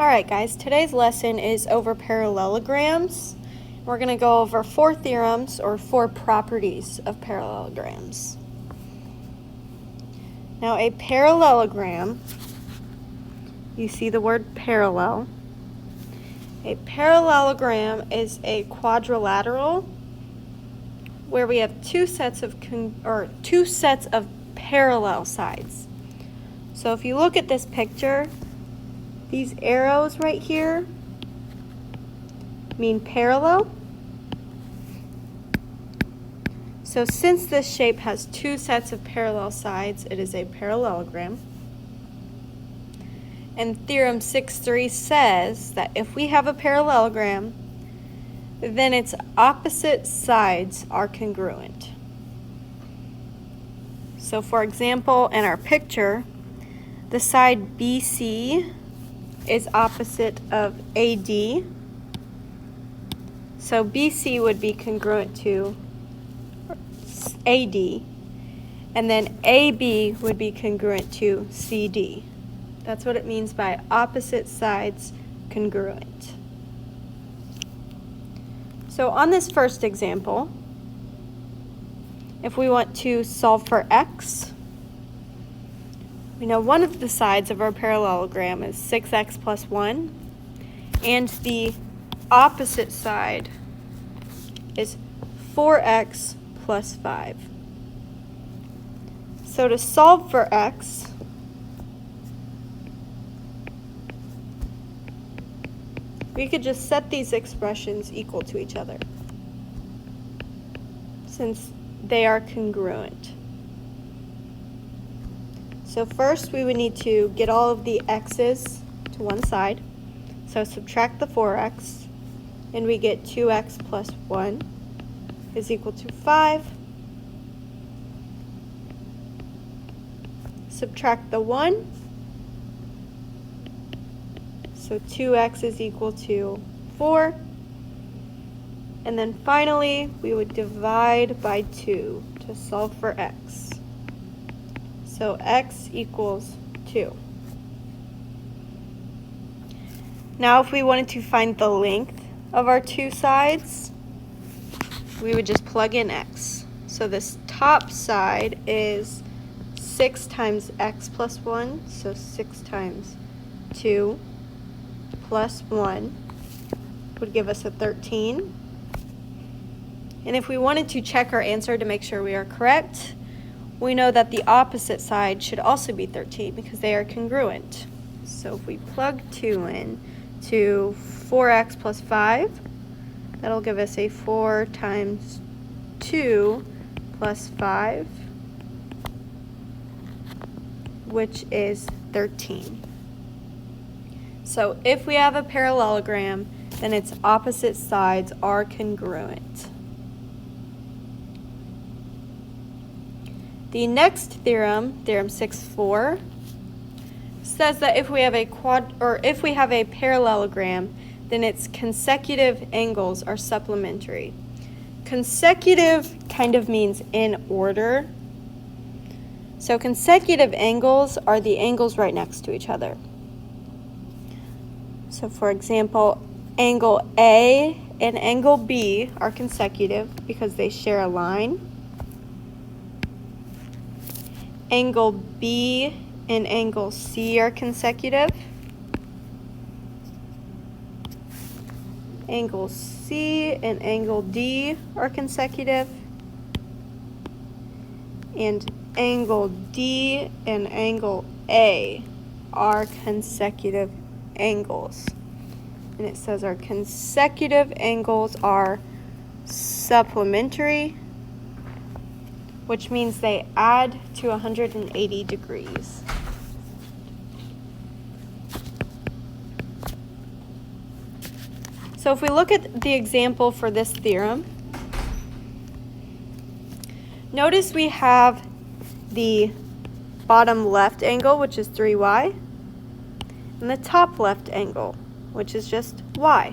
Alright guys, today's lesson is over parallelograms. We're going to go over 4 theorems or 4 properties of parallelograms. Now a parallelogram, you see the word parallel. A parallelogram is a quadrilateral where we have two sets of parallel sides. So if you look at this picture, these arrows right here mean parallel. So since this shape has two sets of parallel sides, it is a parallelogram. And Theorem 6.3 says that if we have a parallelogram, then its opposite sides are congruent. So for example, in our picture, the side BC is opposite of AD. So BC would be congruent to AD, and then AB would be congruent to CD. That's what it means by opposite sides congruent. So on this first example, if we want to solve for x, we know one of the sides of our parallelogram is 6x plus 1, and the opposite side is 4x plus 5. So to solve for x, we could just set these expressions equal to each other, since they are congruent. So first we would need to get all of the x's to one side. So subtract the 4x, and we get 2x plus 1 is equal to 5. Subtract the 1, so 2x is equal to 4. And then finally, we would divide by 2 to solve for x. So x equals 2. Now if we wanted to find the length of our two sides, we would just plug in x. So this top side is 6 times x plus 1, so 6 times 2 plus 1 would give us a 13. And if we wanted to check our answer to make sure we are correct, we know that the opposite side should also be 13 because they are congruent. So if we plug 2 in to 4x plus 5, that'll give us a 4 times 2 plus 5, which is 13. So if we have a parallelogram, then its opposite sides are congruent. The next theorem, Theorem 6.4, says that if we have a parallelogram, then its consecutive angles are supplementary. Consecutive kind of means in order. So consecutive angles are the angles right next to each other. So for example, angle A and angle B are consecutive because they share a line. Angle B and angle C are consecutive. Angle C and angle D are consecutive. And angle D and angle A are consecutive angles. And it says our consecutive angles are supplementary, which means they add to 180 degrees. So if we look at the example for this theorem, notice we have the bottom left angle, which is 3y, and the top left angle, which is just y.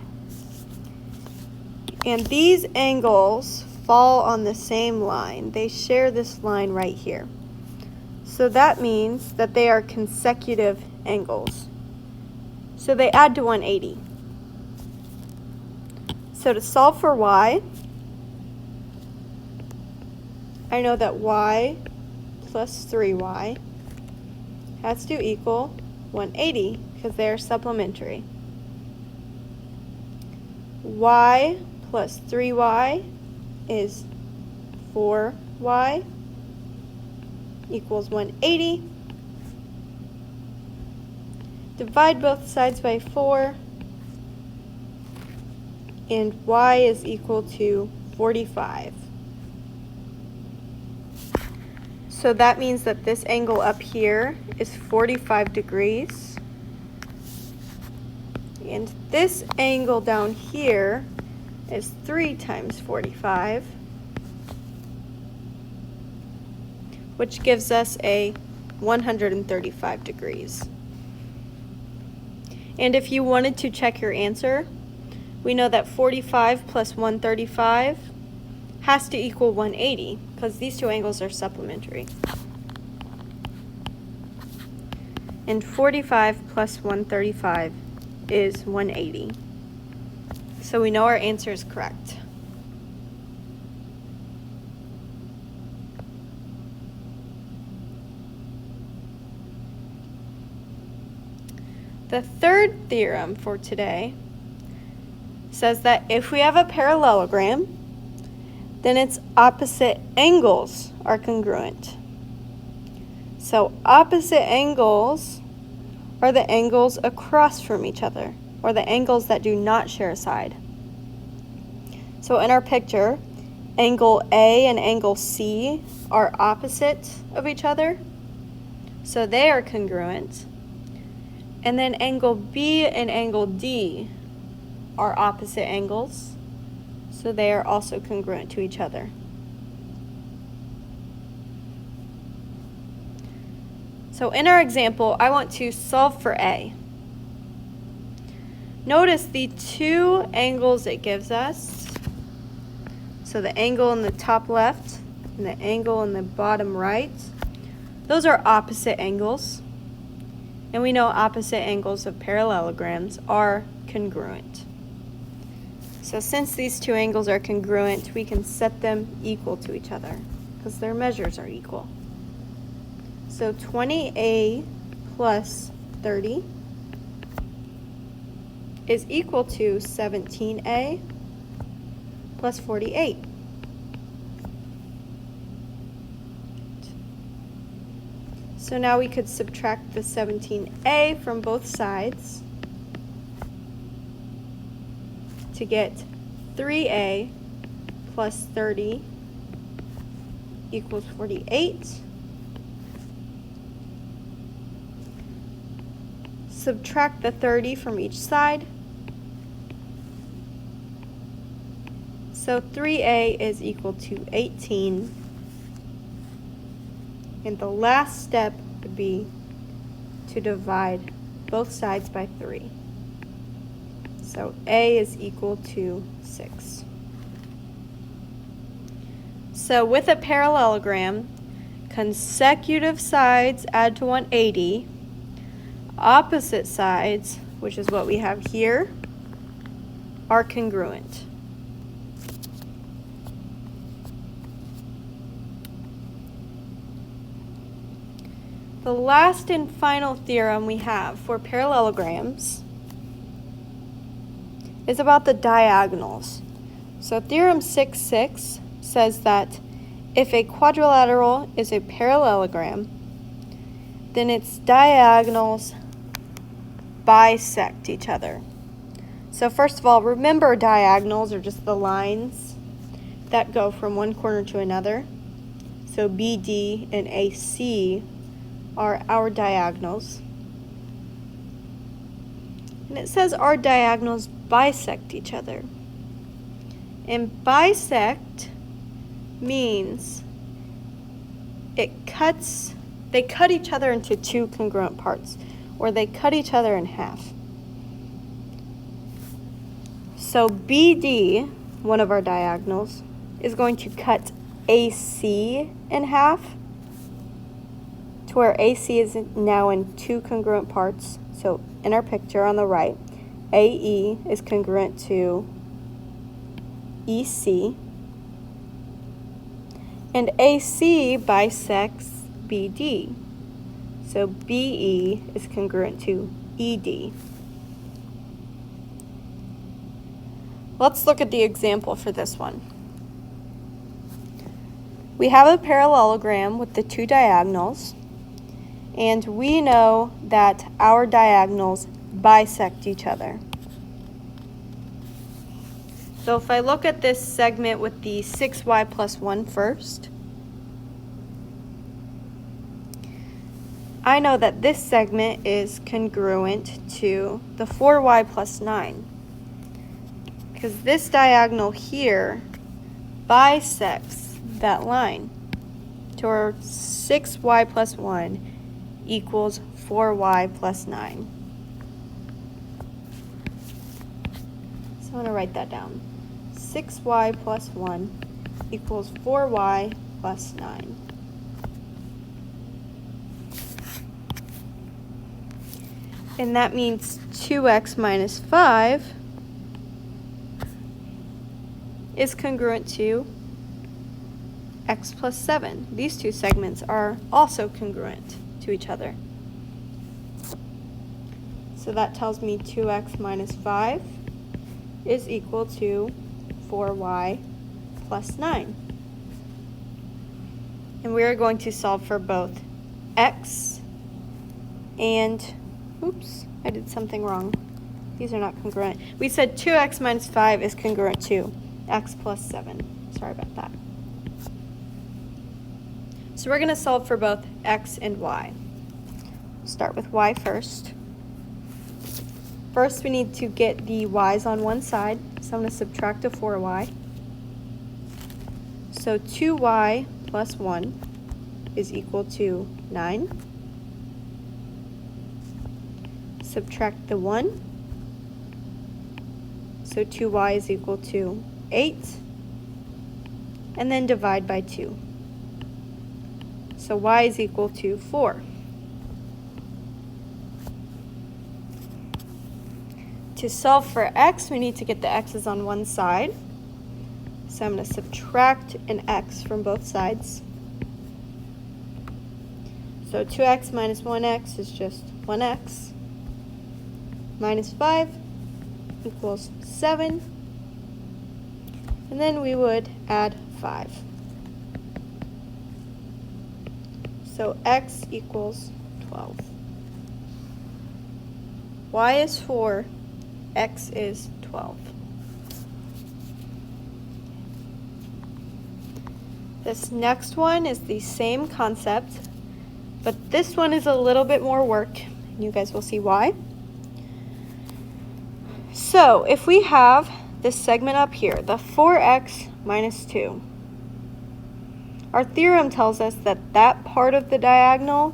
And these angles fall on the same line. They share this line right here. So that means that they are consecutive angles. So they add to 180. So to solve for y, I know that y plus 3y has to equal 180 because they are supplementary. Y plus 3y is 4y equals 180. Divide both sides by 4, and y is equal to 45. So that means that this angle up here is 45 degrees. And this angle down here is 3 times 45, which gives us a 135 degrees. And if you wanted to check your answer, we know that 45 plus 135 has to equal 180 because these two angles are supplementary. And 45 plus 135 is 180. So we know our answer is correct. The third theorem for today says that if we have a parallelogram, then its opposite angles are congruent. So opposite angles are the angles across from each other, or the angles that do not share a side. So in our picture, angle A and angle C are opposite of each other, so they are congruent. And then angle B and angle D are opposite angles, so they are also congruent to each other. So in our example, I want to solve for A. Notice the two angles it gives us. So the angle in the top left and the angle in the bottom right, those are opposite angles. And we know opposite angles of parallelograms are congruent. So since these two angles are congruent, we can set them equal to each other because their measures are equal. So 20A plus 30 is equal to 17A plus 48. So now we could subtract the 17A from both sides to get 3A plus 30 equals 48. Subtract the 30 from each side. So 3A is equal to 18. And the last step would be to divide both sides by 3. So A is equal to 6. So with a parallelogram, consecutive sides add to 180. Opposite sides, which is what we have here, are congruent. The last and final theorem we have for parallelograms is about the diagonals. So theorem 6.6 says that if a quadrilateral is a parallelogram, then its diagonals bisect each other. So first of all, remember diagonals are just the lines that go from one corner to another. So BD and AC are our diagonals. And it says our diagonals bisect each other. And bisect means they cut each other into two congruent parts, or they cut each other in half. So BD, one of our diagonals, is going to cut AC in half, to where AC is now in two congruent parts. So in our picture on the right, AE is congruent to EC, and AC bisects BD. So BE is congruent to ED. Let's look at the example for this one. We have a parallelogram with the two diagonals, and we know that our diagonals bisect each other. So if I look at this segment with the 6y plus 1 first, I know that this segment is congruent to the 4y plus 9, because this diagonal here bisects that line. So our 6y plus 1 equals 4y plus 9. So I'm going to write that down. 6y plus 1 equals 4y plus 9. And that means 2x minus 5 is congruent to x plus 7. These two segments are also congruent to each other. So that tells me 2x minus 5 is equal to 4y plus 9. And we are going to solve for both x and, oops, I did something wrong. These are not congruent. We said 2x minus 5 is congruent to x plus 7. Sorry about that. So we're going to solve for both x and y. Start with y first. First, we need to get the y's on one side, so I'm going to subtract a 4y. So 2y plus 1 is equal to 9. Subtract the 1, so 2y is equal to 8, and then divide by 2. So y is equal to 4. To solve for x, we need to get the x's on one side. So I'm going to subtract an x from both sides. So 2x minus 1x is just 1x. Minus 5 equals 7. And then we would add 5. So x equals 12. Y is 4, x is 12. This next one is the same concept, but this one is a little bit more work. You guys will see why. So if we have this segment up here, the 4x minus 2, our theorem tells us that that part of the diagonal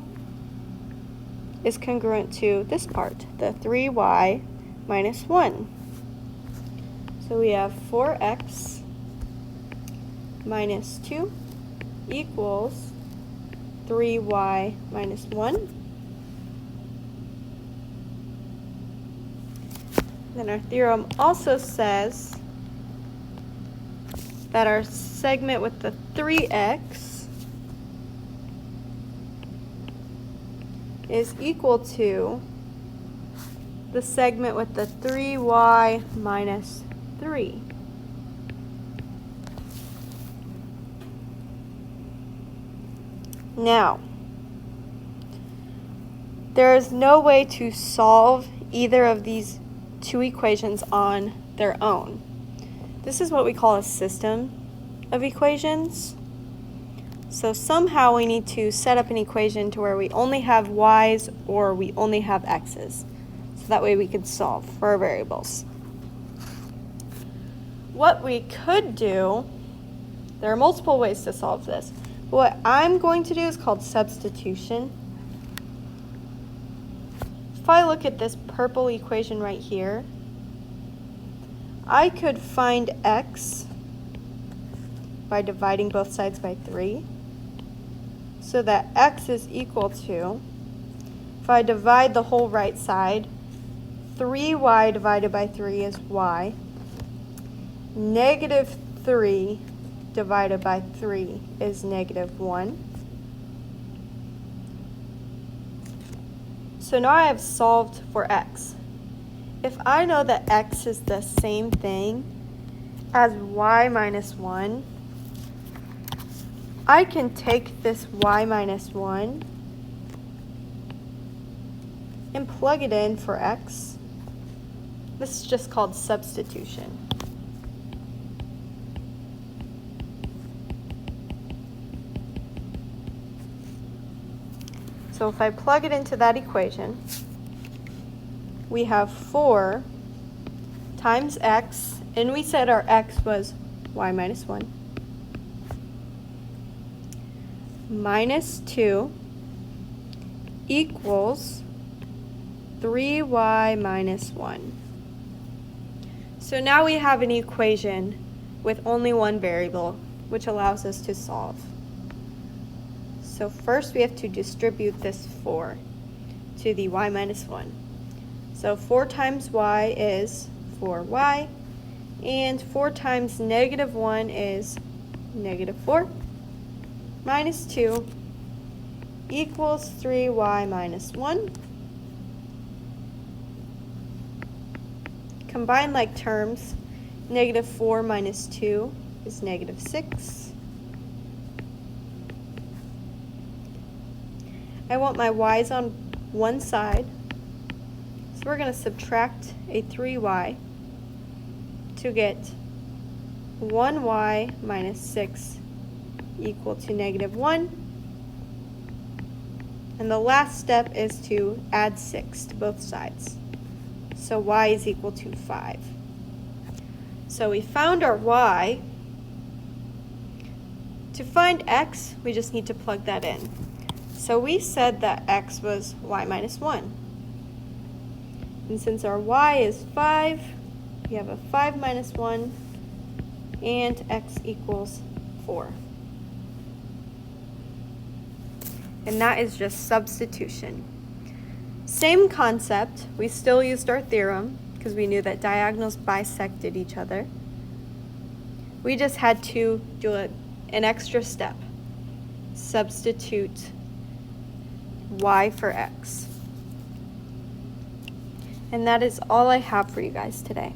is congruent to this part, the 3y minus 1. So we have 4x minus 2 equals 3y minus 1. Then our theorem also says that our segment with the 3x is equal to the segment with the 3y minus 3. Now, there is no way to solve either of these two equations on their own. This is what we call a system of equations. So somehow we need to set up an equation to where we only have y's or we only have x's. So that way we could solve for our variables. What we could do, there are multiple ways to solve this. What I'm going to do is called substitution. If I look at this purple equation right here, I could find x by dividing both sides by 3, so that x is equal to If I divide the whole right side, 3y divided by 3 is y. Negative 3 divided by 3 is negative 1. So now I have solved for x. If I know that x is the same thing as y minus 1, I can take this y minus 1 and plug it in for x. This is just called substitution. So if I plug it into that equation, we have 4 times x, and we said our x was y minus 1, minus 2 equals 3y minus 1. So now we have an equation with only one variable, which allows us to solve. So first we have to distribute this 4 to the y minus 1. So 4 times y is 4y, and 4 times negative 1 is negative 4, minus 2 equals 3y minus 1. Combine like terms, negative 4 minus 2 is negative 6. I want my y's on one side, so we're going to subtract a 3y to get 1y minus 6 equal to negative 1. And the last step is to add 6 to both sides. So y is equal to 5. So we found our y. To find x, we just need to plug that in. So we said that x was y minus 1. And since our y is 5, we have a 5 minus 1, and x equals 4. And that is just substitution. Same concept, we still used our theorem because we knew that diagonals bisected each other. We just had to do an extra step. Substitute y for x. And that is all I have for you guys today.